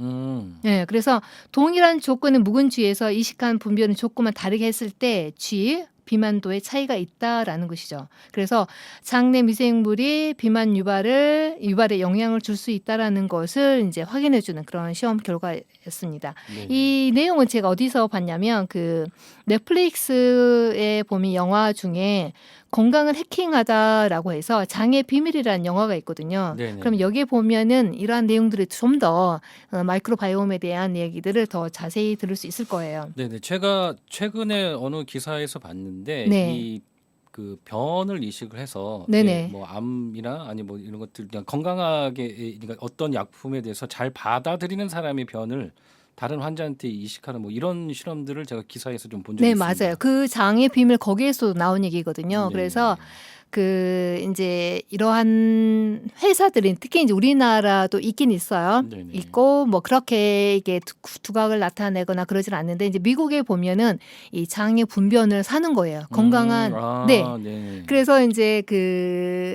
S2: 네, 그래서 동일한 조건의 묵은 쥐에서 이식한 분변을 조금만 다르게 했을 때 쥐 비만도의 차이가 있다라는 것이죠. 그래서 장내 미생물이 비만 유발에 영향을 줄 수 있다라는 것을 이제 확인해주는 그런 시험 결과였습니다.
S1: 네네.
S2: 이 내용은 제가 어디서 봤냐면 그 넷플릭스에 보면 영화 중에 건강을 해킹하다라고 해서 장의 비밀이라는 영화가 있거든요.
S1: 네네.
S2: 그럼 여기에 보면은 이러한 내용들이 좀 더 마이크로바이옴에 대한 얘기들을 더 자세히 들을 수 있을 거예요.
S1: 네네. 제가 최근에 어느 기사에서 봤는데
S2: 네.
S1: 이 그 변을 이식을 해서
S2: 네네.
S1: 뭐 암이나 아니 뭐 이런 것들 그냥 건강하게 그러니까 어떤 약품에 대해서 잘 받아들이는 사람의 변을 다른 환자한테 이식하는 뭐 이런 실험들을 제가 기사에서 좀 본 적이
S2: 네,
S1: 있습니다.
S2: 맞아요. 그 장의 비밀 거기에서 나온 얘기거든요.
S1: 네.
S2: 그래서 이제 이러한 회사들이 특히 이제 우리나라도 있긴 있어요.
S1: 네네.
S2: 있고 뭐 그렇게 이게 두각을 나타내거나 그러진 않는데 이제 미국에 보면은 이 장의 분변을 사는 거예요. 건강한 네.
S1: 네.
S2: 그래서 이제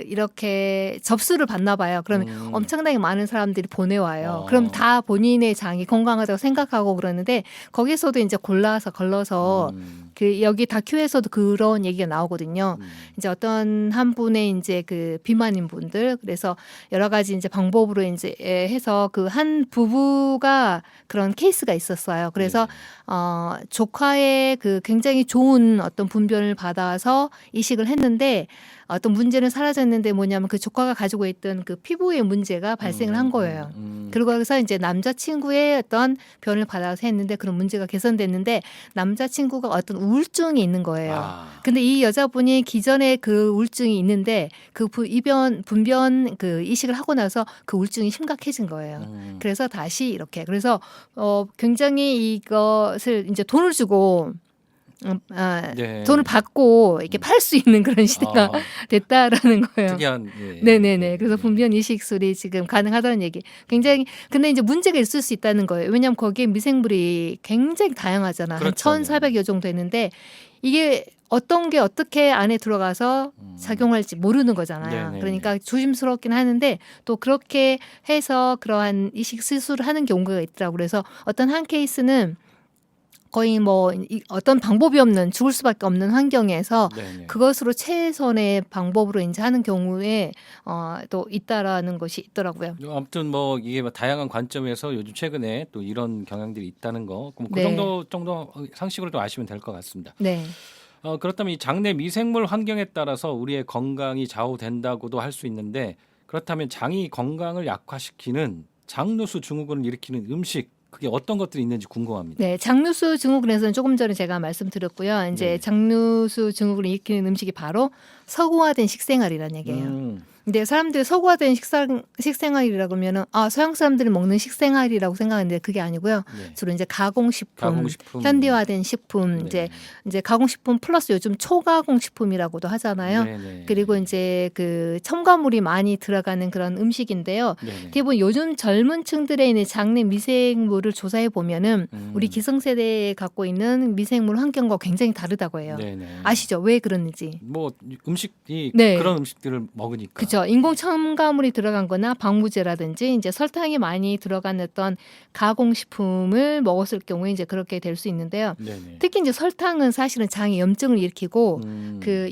S2: 이렇게 접수를 받나 봐요. 그러면 엄청나게 많은 사람들이 보내와요. 그럼 다 본인의 장이 건강하다고 생각하고 그러는데 거기서도 이제 골라서 걸러서 여기 다큐에서도 그런 얘기가 나오거든요. 이제 어떤 한 분의 이제 그 비만인 분들 그래서 여러 가지 이제 방법으로 이제 해서 그 한 부부가 그런 케이스가 있었어요. 그래서 조카의 그 굉장히 좋은 어떤 분변을 받아서 이식을 했는데 어떤 문제는 사라졌는데 뭐냐면 그 조카가 가지고 있던 그 피부의 문제가 발생을 한 거예요. 그리고 그래서 이제 남자친구의 어떤 변을 받아서 했는데 그런 문제가 개선됐는데 남자친구가 어떤 우울증이 있는 거예요. 근데 이 여자분이 기존에 그 우울증이 있는데 그 분변 그 이식을 하고 나서 그 우울증이 심각해진 거예요. 그래서 다시 이렇게 그래서 굉장히 이것을 이제 돈을 주고
S1: 네.
S2: 돈을 받고 이렇게 팔 수 있는 그런 시대가 됐다라는 거예요.
S1: 특이한.
S2: 네네네. 그래서 분변 이식술이 지금 가능하다는 얘기. 굉장히 근데 이제 문제가 있을 수 있다는 거예요. 왜냐하면 거기에 미생물이 굉장히 다양하잖아.
S1: 그렇죠.
S2: 한 1,400여 정도 되는데 이게 어떤 게 어떻게 안에 들어가서 작용할지 모르는 거잖아요.
S1: 네네네.
S2: 그러니까 조심스럽긴 하는데 또 그렇게 해서 그러한 이식 수술을 하는 경우가 있더라고요. 그래서 어떤 한 케이스는 거의 뭐 어떤 방법이 없는 죽을 수밖에 없는 환경에서
S1: 네네.
S2: 그것으로 최선의 방법으로 이제 하는 경우에 또 있다라는 것이 있더라고요.
S1: 아무튼 뭐 이게 뭐 다양한 관점에서 요즘 최근에 또 이런 경향들이 있다는 거, 그
S2: 네.
S1: 정도 상식으로 좀 아시면 될 것 같습니다.
S2: 네.
S1: 그렇다면 이 장내 미생물 환경에 따라서 우리의 건강이 좌우된다고도 할 수 있는데, 그렇다면 장이 건강을 약화시키는 장누수 증후군을 일으키는 음식, 그게 어떤 것들이 있는지 궁금합니다.
S2: 네, 장누수 증후군에서는 조금 전에 제가 말씀드렸고요. 이제
S1: 네.
S2: 장누수 증후군을 일으키는 음식이 바로 서구화된 식생활이라는 얘기예요. 근데 사람들이 서구화된 식생활이라 그러면은 서양 사람들이 먹는 식생활이라고 생각하는데 그게 아니고요.
S1: 네.
S2: 주로 이제 가공식품,
S1: 가공식품.
S2: 현대화된 식품,
S1: 네.
S2: 이제 가공식품 플러스 요즘 초가공식품이라고도 하잖아요.
S1: 네네.
S2: 그리고 이제 그 첨가물이 많이 들어가는 그런 음식인데요.
S1: 네네.
S2: 대부분 요즘 젊은 층들에 있는 장내 미생물을 조사해 보면은 우리 기성세대에 갖고 있는 미생물 환경과 굉장히 다르다고 해요.
S1: 네네.
S2: 아시죠? 왜 그러는지.
S1: 뭐 음식이
S2: 네.
S1: 그런 음식들을 먹으니까.
S2: 그렇죠. 인공 첨가물이 들어간 거나 방부제라든지 이제 설탕이 많이 들어간 어떤 가공식품을 먹었을 경우에 이제 그렇게 될 수 있는데요.
S1: 네네.
S2: 특히 이제 설탕은 사실은 장에 염증을 일으키고 그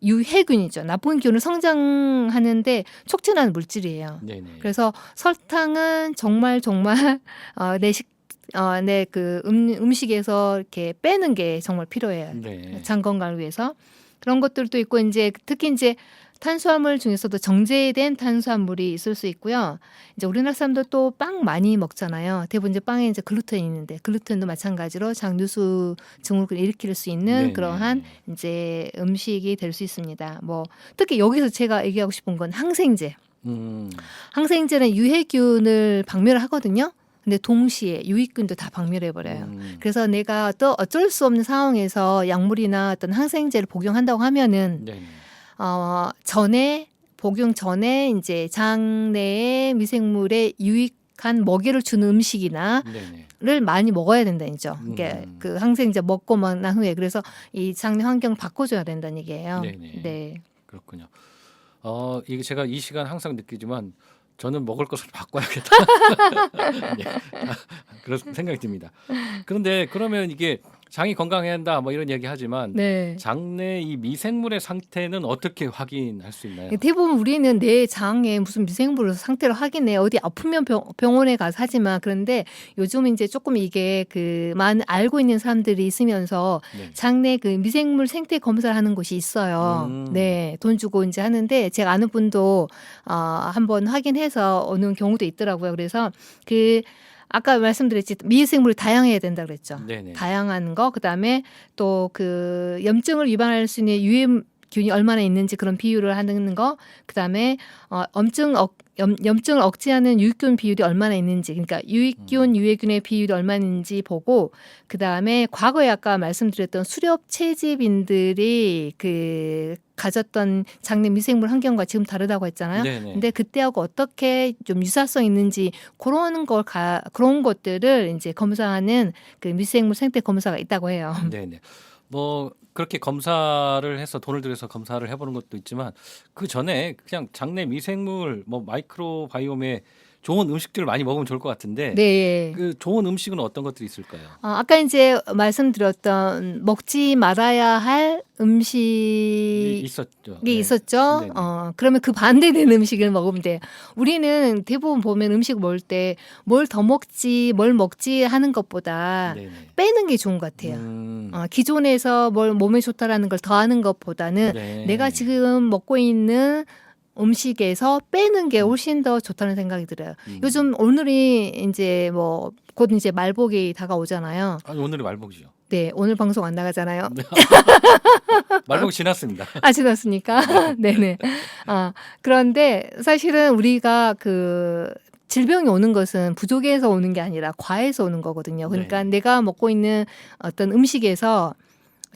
S2: 유해균이죠. 나쁜 균을 성장하는데 촉진하는 물질이에요.
S1: 네네.
S2: 그래서 설탕은 정말 내 그 음식에서 이렇게 빼는 게 정말 필요해요.
S1: 네.
S2: 장 건강을 위해서. 그런 것들도 있고 이제 특히 이제 탄수화물 중에서도 정제된 탄수화물이 있을 수 있고요. 이제 우리나라 사람들 또 빵 많이 먹잖아요. 대부분 이제 빵에 이제 글루텐이 있는데 글루텐도 마찬가지로 장누수 증후군을 일으킬 수 있는
S1: 네네.
S2: 그러한 이제 음식이 될 수 있습니다. 뭐 특히 여기서 제가 얘기하고 싶은 건 항생제. 항생제는 유해균을 박멸을 하거든요. 근데 동시에 유익균도 다 박멸해 버려요. 그래서 내가 또 어쩔 수 없는 상황에서 약물이나 어떤 항생제를 복용한다고 하면은
S1: 네네.
S2: 복용 전에 이제 장내에 미생물에 유익한 먹이를 주는 음식이나
S1: 네네.
S2: 를 많이 먹어야 된다는 거죠. 이게 그 항생제 먹고 난 후에 그래서 이 장내 환경을 바꿔줘야 된다는 얘기예요.
S1: 네네.
S2: 네.
S1: 그렇군요. 이게 제가 이 시간 항상 느끼지만 저는 먹을 것을 바꿔야겠다. 네. 그런 생각이 듭니다. 그런데 그러면 이게 장이 건강해야 한다 뭐 이런 얘기 하지만
S2: 네.
S1: 장내 이 미생물의 상태는 어떻게 확인할 수 있나요?
S2: 대부분 우리는 내 장에 무슨 미생물 상태를 확인해 어디 아프면 병원에 가서 하지만 그런데 요즘은 이제 조금 이게 알고 있는 사람들이 있으면서
S1: 네.
S2: 장내 그 미생물 생태 검사를 하는 곳이 있어요. 네, 돈 주고 이제 하는데 제가 아는 분도 한번 확인해서 오는 경우도 있더라고요. 그래서 아까 말씀드렸지 미생물이 다양해야 된다 그랬죠.
S1: 네네.
S2: 다양한 거 그다음에 또 그 염증을 유발할 수 있는 유해균이 얼마나 있는지 그런 비율을 하는 거 그다음에 염증을 억제하는 유익균 비율이 얼마나 있는지 그러니까 유익균 유해균의 비율이 얼마나 있는지 보고 그다음에 과거에 아까 말씀드렸던 수렵 채집인들이 가졌던 장내 미생물 환경과 지금 다르다고 했잖아요.
S1: 네네.
S2: 근데 그때하고 어떻게 좀 유사성 있는지 그런 것들을 이제 검사하는 그 미생물 생태 검사가 있다고 해요.
S1: 네네. 뭐 그렇게 검사를 해서 돈을 들여서 검사를 해보는 것도 있지만 그 전에 그냥 장내 미생물 뭐 마이크로바이옴의 좋은 음식들을 많이 먹으면 좋을 것 같은데
S2: 네.
S1: 그 좋은 음식은 어떤 것들이 있을까요?
S2: 아까 이제 말씀드렸던 먹지 말아야 할 음식이
S1: 있었죠.
S2: 있었죠.
S1: 네네.
S2: 그러면 그 반대되는 음식을 먹으면 돼요. 우리는 대부분 보면 음식 먹을 때 뭘 더 먹지, 뭘 먹지 하는 것보다
S1: 네네.
S2: 빼는 게 좋은 것 같아요. 기존에서 뭘 몸에 좋다라는 걸 더하는 것보다는
S1: 네.
S2: 내가 지금 먹고 있는 음식에서 빼는 게 훨씬 더 좋다는 생각이 들어요. 요즘 오늘이 이제 뭐 곧 이제 말복이 다가오잖아요.
S1: 오늘이 말복이죠.
S2: 네, 오늘 방송 안 나가잖아요.
S1: 말복 지났습니다.
S2: 지났습니까? 네네. 그런데 사실은 우리가 그 질병이 오는 것은 부족에서 오는 게 아니라 과에서 오는 거거든요. 그러니까
S1: 네.
S2: 내가 먹고 있는 어떤 음식에서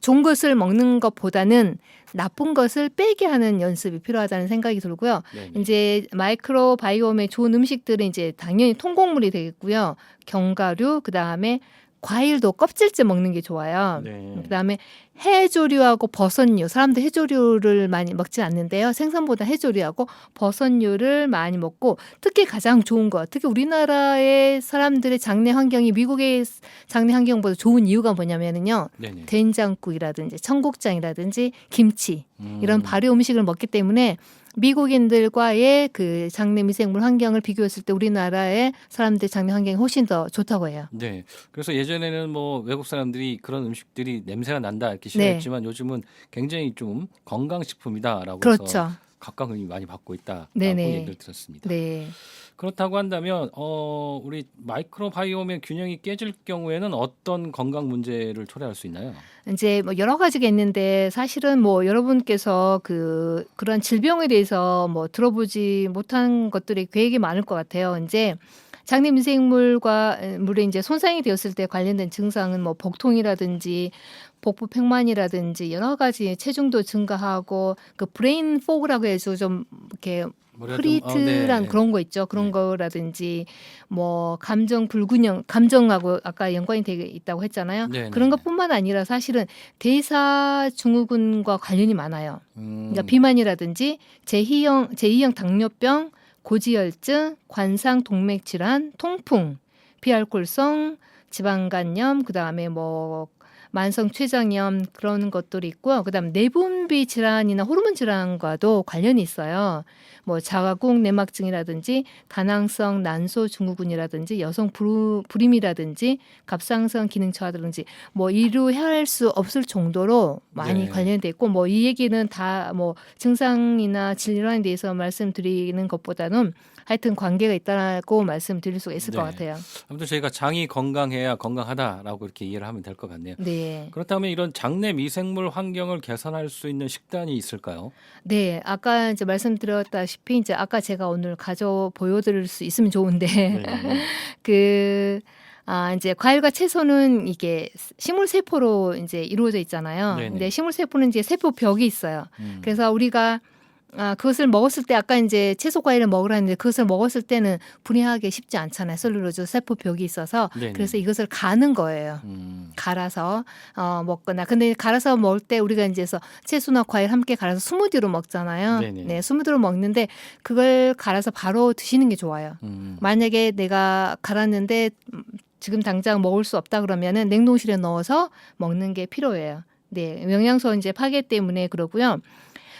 S2: 좋은 것을 먹는 것보다는 나쁜 것을 빼게 하는 연습이 필요하다는 생각이 들고요.
S1: 네네.
S2: 이제 마이크로바이옴의 좋은 음식들은 이제 당연히 통곡물이 되겠고요. 견과류, 그 다음에 과일도 껍질째 먹는 게 좋아요.
S1: 네.
S2: 그다음에 해조류하고 버섯류. 사람들 해조류를 많이 먹지 않는데요. 생선보다 해조류하고 버섯류를 많이 먹고 특히 가장 좋은 거. 특히 우리나라의 사람들의 장내 환경이 미국의 장내 환경보다 좋은 이유가 뭐냐면요.
S1: 네네.
S2: 된장국이라든지 청국장이라든지 김치 이런
S1: 음.
S2: 발효 음식을 먹기 때문에 미국인들과의 그 장내 미생물 환경을 비교했을 때 우리나라의 사람들의 장내 환경이 훨씬 더 좋다고 해요.
S1: 네. 그래서 예전에는 뭐 외국 사람들이 그런 음식들이 냄새가 난다 이렇게
S2: 네.
S1: 싫어했지만 요즘은 굉장히 좀 건강식품이다라고 해서
S2: 그렇죠.
S1: 각광을 많이 받고 있다라고
S2: 네네.
S1: 얘기를 들었습니다.
S2: 네.
S1: 그렇다고 한다면 우리 마이크로바이옴의 균형이 깨질 경우에는 어떤 건강 문제를 초래할 수 있나요?
S2: 이제 뭐 여러 가지가 있는데 사실은 뭐 여러분께서 그런 질병에 대해서 뭐 들어보지 못한 것들이 되게 많을 것 같아요. 이제 장내 미생물과 물에 이제 손상이 되었을 때 관련된 증상은 뭐 복통이라든지 복부 팽만이라든지 여러 가지 체중도 증가하고 그 브레인 포그라고 해서 좀 이렇게
S1: 머리가 좀,
S2: 흐릿한
S1: 네.
S2: 그런 거 있죠. 그런
S1: 네.
S2: 거라든지 뭐 감정 불균형, 감정하고 아까 연관이 되어 있다고 했잖아요.
S1: 네,
S2: 그런
S1: 네,
S2: 것뿐만 아니라 사실은 대사증후군과 관련이 많아요. 그러니까
S1: 음.
S2: 비만이라든지 제2형 당뇨병, 고지혈증, 관상 동맥 질환, 통풍, 비알코올성 지방간염, 그다음에 뭐 만성 췌장염 그런 것들이 있고요. 그다음 내분비 질환이나 호르몬 질환과도 관련이 있어요. 뭐 자궁 내막증이라든지 다낭성 난소 증후군이라든지 여성 불임이라든지 갑상선 기능 저하라든지 뭐 이루할 수 없을 정도로 많이
S1: 네.
S2: 관련돼 있고 뭐 이 얘기는 다 뭐 증상이나 질환에 대해서 말씀드리는 것보다는 하여튼 관계가 있다고 말씀드릴 수가 있을
S1: 네.
S2: 것 같아요.
S1: 아무튼 저희가 장이 건강해야 건강하다라고 이렇게 이해를 하면 될 것 같네요.
S2: 네.
S1: 그렇다면 이런 장내 미생물 환경을 개선할 수 있는 식단이 있을까요?
S2: 네, 아까 이제 말씀드렸다시피 이제 아까 제가 오늘 보여드릴 수 있으면 좋은데
S1: 네.
S2: 이제 과일과 채소는 이게 식물 세포로 이제 이루어져 있잖아요.
S1: 네네.
S2: 근데 식물 세포는 이제 세포벽이 있어요.
S1: 음.
S2: 그래서 우리가 그것을 먹었을 때 아까 이제 채소 과일을 먹으라 했는데 그것을 먹었을 때는 분해하기 쉽지 않잖아요. 셀룰로즈 세포벽이 있어서
S1: 네네.
S2: 그래서 이것을 가는 거예요. 갈아서 먹거나. 근데 갈아서 먹을 때 우리가 이제서 채소나 과일 함께 갈아서 스무디로 먹잖아요.
S1: 네네.
S2: 네, 스무디로 먹는데 그걸 갈아서 바로 드시는 게 좋아요. 만약에 내가 갈았는데 지금 당장 먹을 수 없다 그러면은 냉동실에 넣어서 먹는 게 필요해요. 네, 영양소 이제 파괴 때문에 그러고요.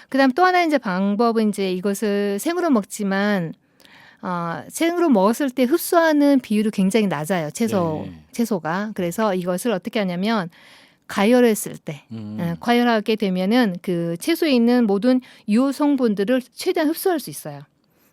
S2: 그다음 또 하나 이제 방법은 이제 이것을 생으로 먹지만 생으로 먹었을 때 흡수하는 비율이 굉장히 낮아요.
S1: 네.
S2: 채소가. 그래서 이것을 어떻게 하냐면 가열했을 때 가열하게 되면은 그 채소에 있는 모든 유효 성분들을 최대한 흡수할 수 있어요.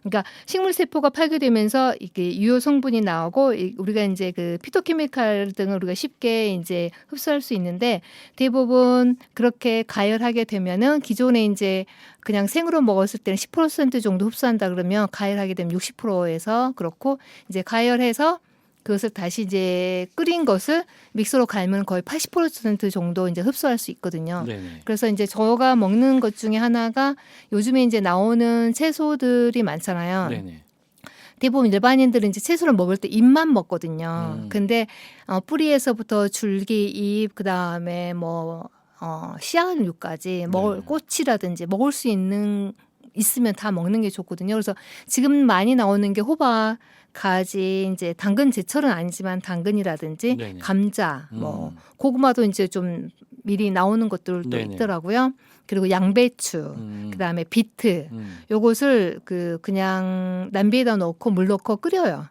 S2: 그러니까 식물 세포가 파괴되면서 이게 유효 성분이 나오고 우리가 이제 그 피토케미칼 등을 우리가 쉽게 이제 흡수할 수 있는데 대부분 그렇게 가열하게 되면은 기존에 이제 그냥 생으로 먹었을 때는 10% 정도 흡수한다 그러면 가열하게 되면 60%에서 그렇고 이제 가열해서 그것을 다시 이제 끓인 것을 믹서로 갈면 거의 80% 정도 이제 흡수할 수 있거든요.
S1: 네네.
S2: 그래서 이제 저가 먹는 것 중에 하나가 요즘에 이제 나오는 채소들이 많잖아요.
S1: 네네.
S2: 대부분 일반인들은 이제 채소를 먹을 때 잎만 먹거든요. 근데 뿌리에서부터 줄기, 잎, 그 다음에 뭐 씨앗류까지
S1: 네.
S2: 꽃이라든지 먹을 수 있는 있으면 다 먹는 게 좋거든요. 그래서 지금 많이 나오는 게 호박, 가지, 이제 당근 제철은 아니지만 당근이라든지
S1: 네네.
S2: 감자, 뭐 고구마도 이제 좀 미리 나오는 것들도
S1: 네네.
S2: 있더라고요. 그리고 양배추, 그다음에 비트, 요것을 그냥 냄비에다 넣고 물 넣고 끓여요.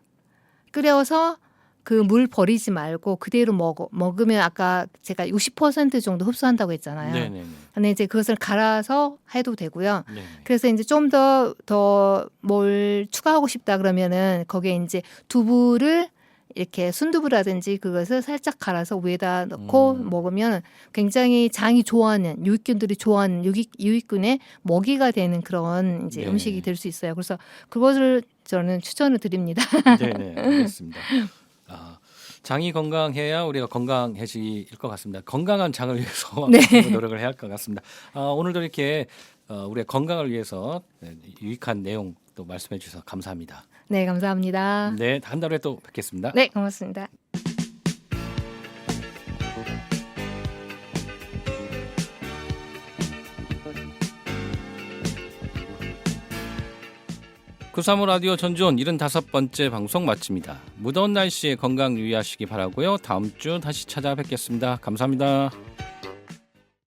S2: 끓여서 그 물 버리지 말고 그대로 먹으면 아까 제가 60% 정도 흡수한다고 했잖아요.
S1: 네네.
S2: 근데 이제 그것을 갈아서 해도 되고요.
S1: 네.
S2: 그래서 이제 좀 더 뭘 추가하고 싶다 그러면은 거기에 이제 두부를 이렇게 순두부라든지 그것을 살짝 갈아서 위에다 넣고 먹으면 굉장히 장이 좋아하는 유익균들이 좋아하는 유익균의 먹이가 되는 그런 이제
S1: 네.
S2: 음식이 될 수 있어요. 그래서 그것을 저는 추천을 드립니다.
S1: 네네. 알겠습니다. 장이 건강해야 우리가 건강해질 것 같습니다. 건강한 장을 위해서
S2: 네.
S1: 노력을 해야 할 것 같습니다. 오늘도 이렇게 우리의 건강을 위해서 유익한 내용 또 말씀해 주셔서 감사합니다.
S2: 네, 감사합니다.
S1: 네, 한 달 후에 또 뵙겠습니다.
S2: 네, 고맙습니다.
S1: 구사모 라디오 전주온 75번째 방송 마칩니다. 무더운 날씨에 건강 유의하시기 바라고요. 다음 주 다시 찾아뵙겠습니다. 감사합니다.